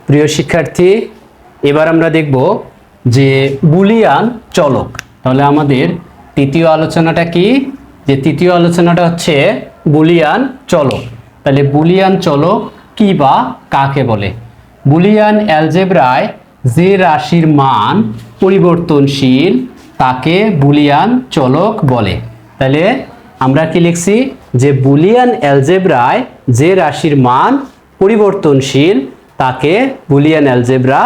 প্রিয় শিক্ষার্থী, এবার আমরা দেখব যে বুলিয়ান চলক। তাহলে আমাদের তৃতীয় আলোচনাটা কি? যে তৃতীয় আলোচনাটা হচ্ছে বুলিয়ান চলক। তাহলে বুলিয়ান চলক কি বা কাকে বলে? বুলিয়ান অ্যালজেব্রায় যে রাশির মান পরিবর্তনশীল তাকে বুলিয়ান চলক বলে। তাহলে আমরা কি লিখছি? যে বুলিয়ান অ্যালজেব্রায় যে রাশির মান পরিবর্তনশীল তাকে বুলিয়ান অ্যালজেব্রা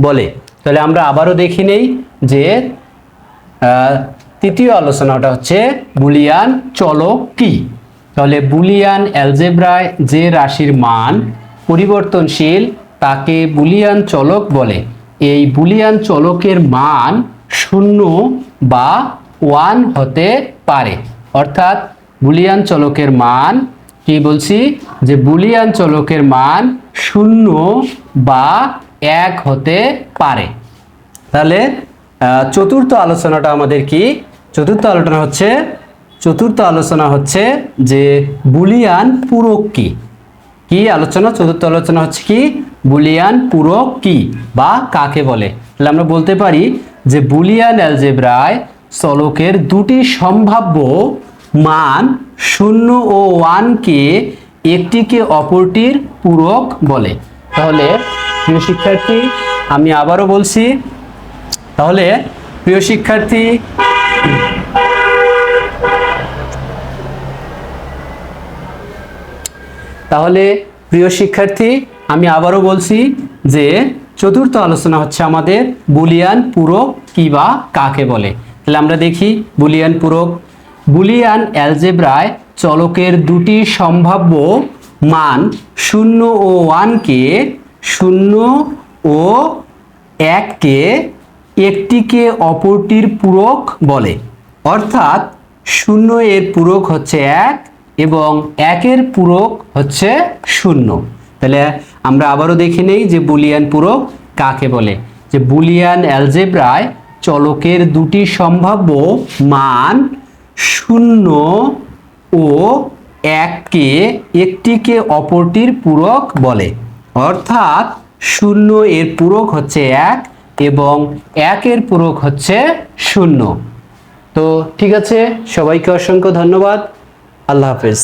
বলে। তাহলে আমরা আবারও দেখি নেই যে তৃতীয় আলোচনাটা হচ্ছে বুলিয়ান চলক কি। তাহলে বুলিয়ান অ্যালজেব্রায় যে রাশির মান পরিবর্তনশীল তাকে বুলিয়ান চলক বলে। এই বুলিয়ান চলকের মান 0 বা 1 হতে পারে। অর্থাৎ বুলিয়ান চলকের মান কি বলছি? যে বুলিয়ান চলকের মান 0 বা 1 হতে পারে। তাহলে চতুর্থ আলোচনাটা আমাদের কি? চতুর্থ আলোচনা হচ্ছে যে বুলিয়ান পূরক কি। কি আলোচনা? চতুর্থ আলোচনা হচ্ছে কি? বুলিয়ান পূরক কি বা কাকে বলে। তাহলে আমরা বলতে পারি যে বুলিয়ান অ্যালজেব্রায় চলকের দুটি সম্ভাব্য মান 0 ও 1 কে একটিকে অপরটির পূরক বলে। তাহলে প্রিয় শিক্ষার্থী, আমি আবারও বলছি, তাহলে প্রিয় শিক্ষার্থী আমি আবারও বলছি যে চতুর্থ আলোচনা হচ্ছে আমাদের বুলিয়ান পূরক কি বা কাকে বলে। তাহলে আমরা দেখি বুলিয়ান পূরক। বুলিয়ান অ্যালজেব্রায় চলকের দুটি সম্ভাব্য মান 0 ও 1 কে 0 ও 1 কে একটিকে অপরটির পূরক বলে। অর্থাৎ 0 এর পূরক হচ্ছে 1 এবং 1 এর পূরক হচ্ছে 0। তাহলে আমরা আবারও দেখে নেই যে বুলিয়ান পূরক কাকে বলে। যে বুলিয়ান অ্যালজেব্রায় চলকের দুটি সম্ভাব্য মান 0 ও 1 কে একটিকে অপরটির পূরক বলে। অর্থাৎ 0 এর পূরক হচ্ছে 1 এবং 1 এর পূরক হচ্ছে 0। তো ঠিক আছে, সবাইকে অসংখ্য ধন্যবাদ। আল্লাহ হাফেজ।